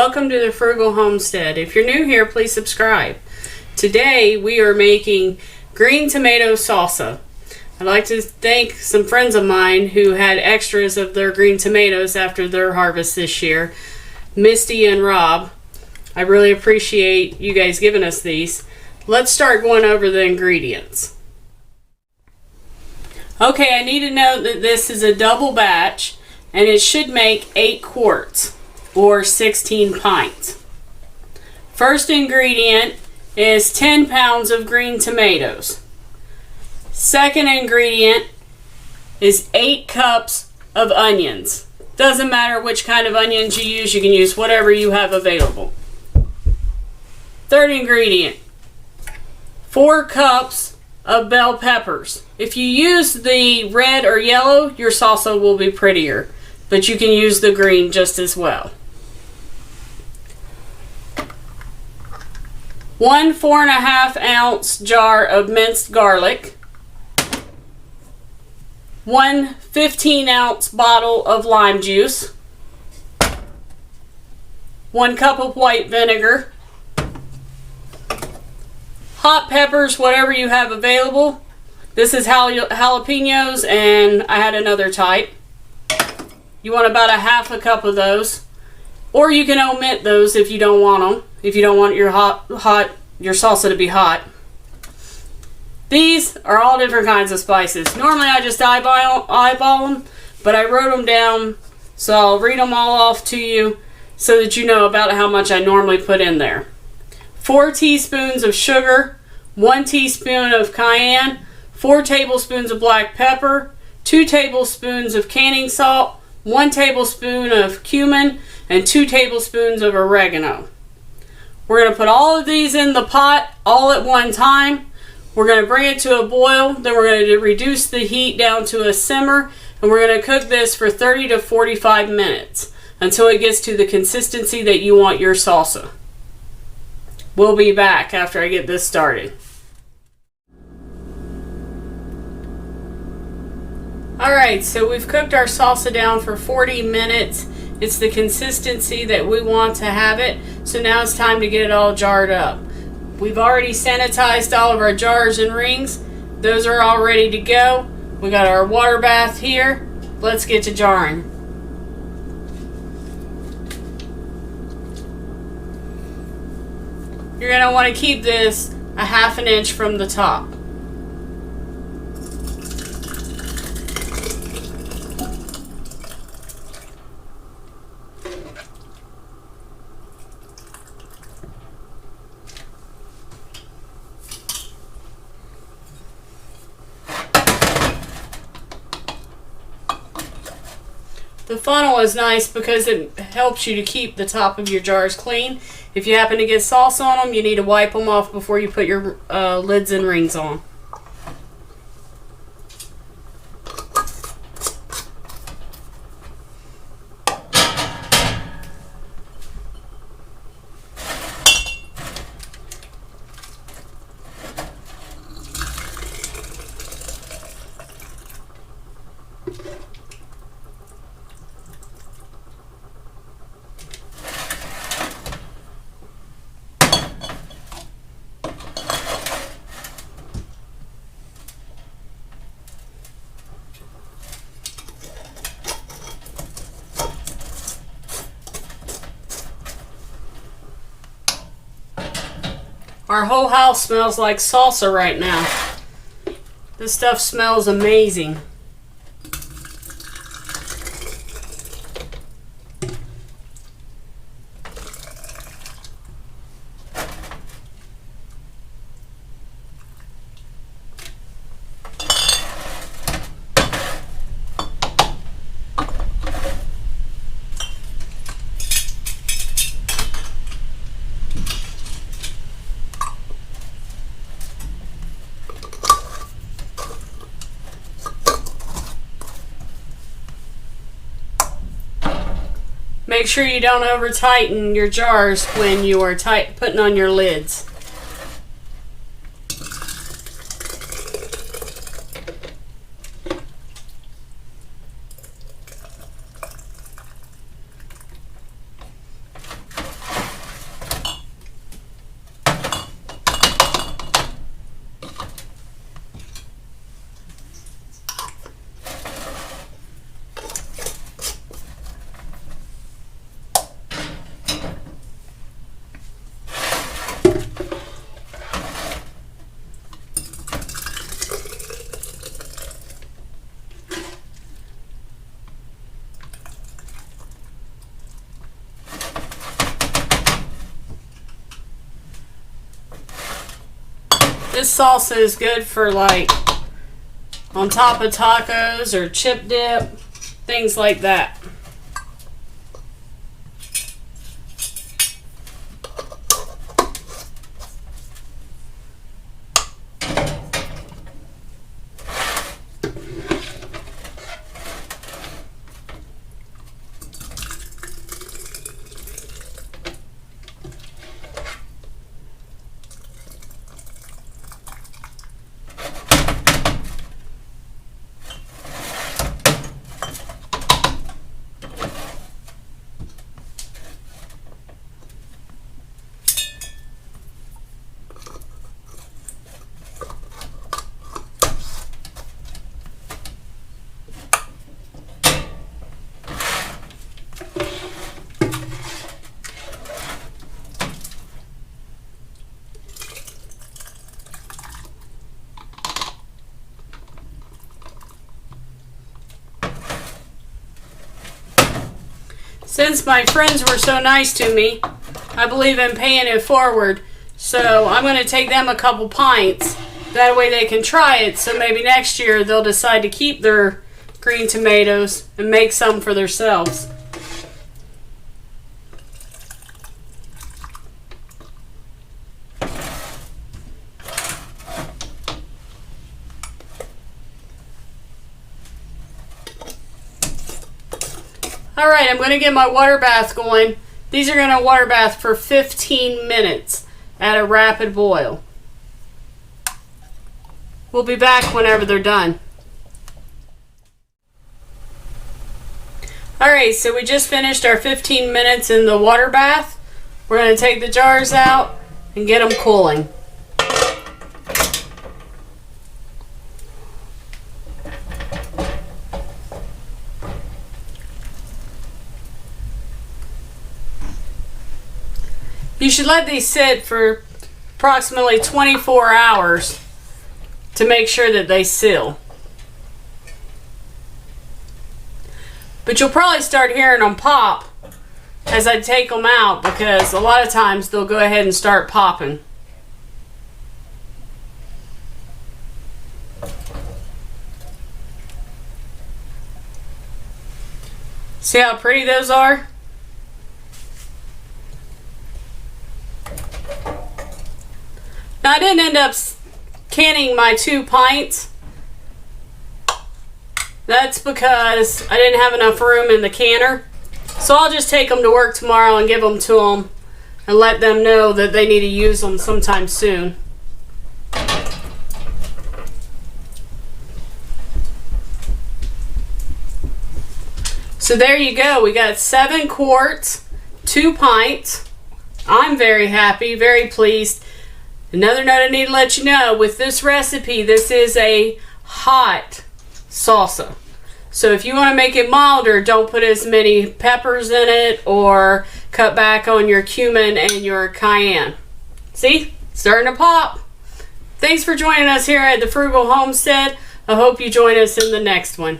Welcome to the Frugal Homestead. If you're new here, please subscribe. Today we are making green tomato salsa. I'd like to thank some friends of mine who had extras of their green tomatoes after their harvest this year. Missy and Rob. I really appreciate you guys giving us these. Let's start going over the ingredients. Okay, I need to note that this is a double batch and it should make 8 quarts or 16 pints. First ingredient is 10 pounds of green tomatoes. Second ingredient is 8 cups of onions. Doesn't matter which kind of onions you can use whatever you have available. Third ingredient, 4 cups of bell peppers. If you use the red or yellow, your salsa will be prettier, but you can use the green just as well. 1 4.5 ounce jar of minced garlic. 1 15 ounce bottle of lime juice. 1 cup of white vinegar. Hot peppers, whatever you have available. This is jalapenos, and I had another type. You want about a half a cup of those, or you can omit those if you don't want them. If you don't want your your salsa to be hot. These are all different kinds of spices. Normally I just eyeball them, but I wrote them down, so I'll read them all off to you so that you know about how much I normally put in there. 4 teaspoons of sugar, 1 teaspoon of cayenne, 4 tablespoons of black pepper, 2 tablespoons of canning salt, 1 tablespoon of cumin, and 2 tablespoons of oregano. We're going to put all of these in the pot all at one time. We're going to bring it to a boil, then we're going to reduce the heat down to a simmer, and we're going to cook this for 30 to 45 minutes until it gets to the consistency that you want your salsa. We'll be back after I get this started. Alright, so we've cooked our salsa down for 40 minutes. It's the consistency that we want to have it. So now it's time to get it all jarred up. We've already sanitized all of our jars and rings. Those are all ready to go. We got our water bath here. Let's get to jarring. You're going to want to keep this a ½ inch from the top. The funnel is nice because it helps you to keep the top of your jars clean. If you happen to get salsa on them, you need to wipe them off before you put your lids and rings on. Our whole house smells like salsa right now. This stuff smells amazing. Make sure you don't over tighten your jars when you are putting on your lids. This salsa is good for like on top of tacos or chip dip, things like that. Since my friends were so nice to me, I believe in paying it forward. So I'm going to take them a couple pints. That way they can try it. So maybe next year they'll decide to keep their green tomatoes and make some for themselves. Alright, I'm going to get my water bath going. These are going to water bath for 15 minutes at a rapid boil. We'll be back whenever they're done. Alright, so we just finished our 15 minutes in the water bath. We're going to take the jars out and get them cooling. You should let these sit for approximately 24 hours to make sure that they seal. But you'll probably start hearing them pop as I take them out, because a lot of times they'll go ahead and start popping. See how pretty those are? Now I didn't end up canning my 2 pints. That's because I didn't have enough room in the canner. So I'll just take them to work tomorrow and give them to them and let them know that they need to use them sometime soon. So there you go. We got 7 quarts, 2 pints. I'm very happy, very pleased. Another note I need to let you know, with this recipe, this is a hot salsa. So if you want to make it milder, don't put as many peppers in it or cut back on your cumin and your cayenne. See? Starting to pop. Thanks for joining us here at the Frugal Homestead. I hope you join us in the next one.